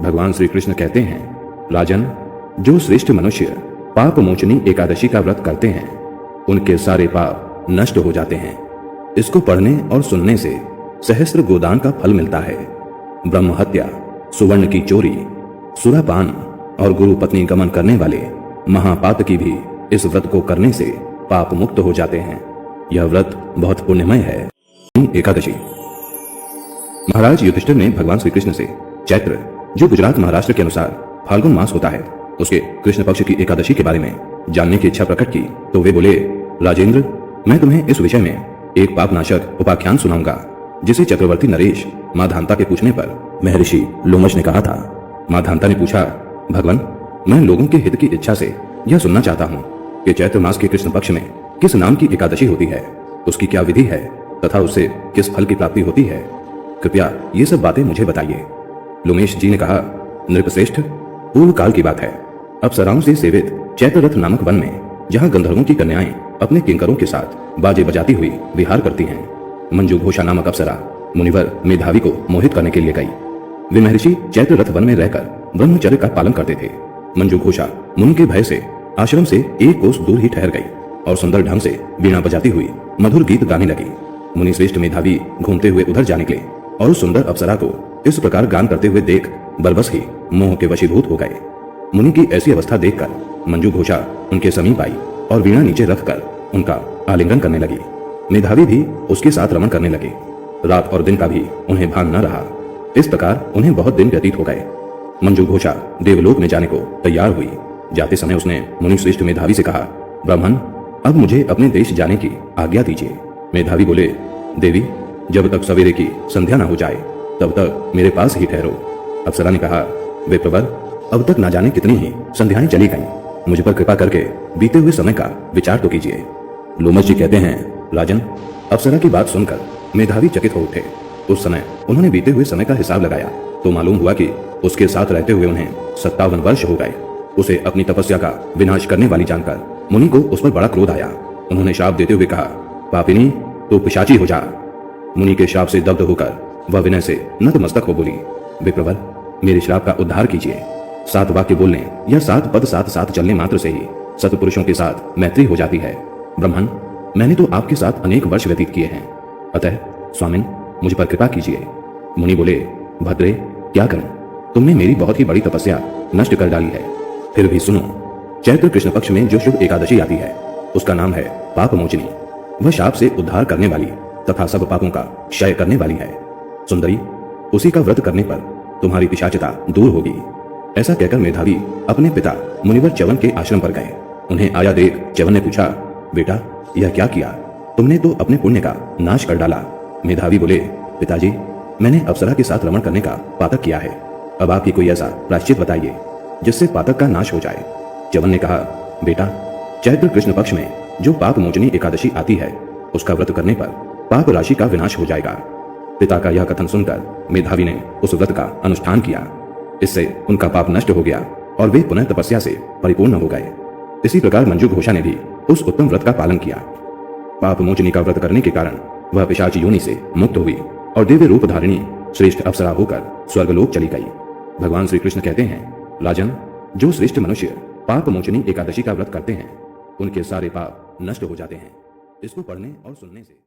भगवान श्री कृष्ण कहते हैं, राजन, जो श्रेष्ठ मनुष्य पाप मोचनी एकादशी का व्रत करते हैं उनके सारे पाप नष्ट हो जाते हैं। इसको पढ़ने और सुनने से सहस्त्र गोदान का फल मिलता है। ब्रह्म हत्या, सुवर्ण की चोरी, सुरापान और गुरु पत्नी गमन करने वाले महापात की भी इस व्रत को करने से पाप मुक्त हो जाते हैं। यह व्रत बहुत पुण्यमय है। एकादशी। महाराज युधिष्ठिर ने भगवान श्री कृष्ण से चैत्र, जो गुजरात महाराष्ट्र के अनुसार फाल्गुन मास होता है, उसके कृष्ण पक्ष की एकादशी के बारे में जानने की इच्छा प्रकट की तो वे बोले, राजेंद्र, मैं तुम्हें इस विषय में एक पापनाशक उपाख्यान सुनाऊंगा जिसे चक्रवर्ती नरेश मां धांता के पूछने पर महर्षि लोमश ने कहा था। मां धांता ने पूछा, भगवान, मैं लोगों के हित की इच्छा से यह सुनना चाहता हूँ कि चैत्र मास के कृष्ण पक्ष में किस नाम की एकादशी होती है, उसकी क्या विधि है तथा उससे किस फल की प्राप्ति होती है। कृपया ये सब बातें मुझे बताइए। लोमेश जी ने कहा, नृपश्रेष्ठ, पूर्व काल की बात है। अप्सराओं से सेवित चैत्ररथ नामक वन में, जहाँ गंधर्वों की कन्याएं अपने किंकरों के साथ बाजे बजाती हुई विहार करती हैं, मंजू घोषा नामक अप्सरा मुनिवर मेधावी को मोहित करने के लिए गई। वे महर्षि चैत्ररथ वन में रहकर ब्रह्मचर्य का पालन करते थे। मंजू घोषा मुनि के भय से आश्रम से एक कोस दूर ही ठहर गई और सुंदर ढंग से वीणा बजाती हुई मधुर गीत गाने लगी। मुनि श्रेष्ठ मेधावी घूमते हुए उधर जा निकले और उस सुंदर अप्सरा को इस प्रकार गान करते हुए देख बरबस ही मोह के वशीभूत हो गए। मुनि की ऐसी अवस्था देखकर मंजू घोषा उनके समीप आई और वीणा नीचे रखकर उनका आलिंगन करने लगी। मेधावी भी उसके साथ रमण करने लगे। रात और दिन का भी उन्हें भान न रहा। इस प्रकार उन्हें बहुत दिन व्यतीत हो गए। मंजू घोषा देवलोक में जाने को तैयार हुई। जाते समय उसने मुनि श्रेष्ठ मेधावी से कहा, ब्राह्मण, अब मुझे अपने देश जाने की आज्ञा दीजिए। मेधावी बोले, देवी, जब तक सवेरे की संध्या न हो जाए तब तक मेरे पास ही ठहरो। अप्सरा ने कहा, विप्रवर, अब तक ना जाने कितनी ही संध्याएं चली गईं। मुझ पर कृपा करके बीते हुए समय का विचार तो कीजिए। लोमश जी कहते हैं, राजन, अप्सरा की बात सुनकर मेधावी चकित हो उठे। उस समय उन्होंने बीते हुए समय का हिसाब लगाया तो मालूम हुआ कि उसके साथ रहते हुए उन्हें 57 वर्ष हो गए। उसे अपनी तपस्या का विनाश करने वाली जानकर मुनि को उस पर बड़ा क्रोध आया। उन्होंने शाप देते हुए कहा, पापिनी, तो पिशाची हो जा। मुनि के शाप से दग्ध होकर वह विनय से नतमस्तक हो बोली, विप्रवर, मेरे श्राप का उद्धार कीजिए। 7 वाक्य बोलने या 7 पद साथ साथ चलने मात्र से ही सत्पुरुषों के साथ मैत्री हो जाती है। ब्रह्मण, मैंने तो आपके साथ अनेक वर्ष व्यतीत किए हैं, अतः स्वामिन, मुझ पर कृपा कीजिए। मुनि बोले, भद्रे, क्या करूं, तुमने मेरी बहुत ही बड़ी तपस्या नष्ट कर डाली है। फिर भी सुनो, चैत्र कृष्ण पक्ष में जो शुभ एकादशी आती है उसका नाम है पाप मोचनी। वह शाप से उद्धार करने वाली तथा सब पापों का क्षय करने वाली है। सुंदरी, उसी का व्रत करने पर तुम्हारी पिशाचता दूर होगी। ऐसा कहकर मेधावी अपने पिता मुनिवर च्यवन के आश्रम पर गए। उन्हें आया देख च्यवन ने पूछा, बेटा, यह क्या किया? तुमने तो अपने पुण्य का नाश कर डाला। मेधावी बोले, पिताजी, मैंने अप्सरा के साथ रमण करने का पातक किया है। अब आपकी कोई ऐसा प्रायश्चित बताइए जिससे पातक का नाश हो जाए। च्यवन ने कहा, बेटा, चैत्र कृष्ण पक्ष में जो पाप मोचनी एकादशी आती है उसका व्रत करने पर पाप राशि का विनाश हो जाएगा। पिता का यह कथन सुनकर मेधावी ने उस व्रत का अनुष्ठान किया। इससे उनका पाप नष्ट हो गया और वे पुनः तपस्या से परिपूर्ण हो गए। इसी प्रकार मंजू घोषा ने भी उस उत्तम व्रत का पालन किया। पाप मोचनी का व्रत करने के कारण वह पिशाच योनि से मुक्त हुई और दिव्य रूप धारिणी श्रेष्ठ अप्सरा होकर स्वर्गलोक चली गई। भगवान श्री कृष्ण कहते हैं, राजन, जो श्रेष्ठ मनुष्य पाप मोचनी एकादशी का व्रत करते हैं उनके सारे पाप नष्ट हो जाते हैं। इसको पढ़ने और सुनने से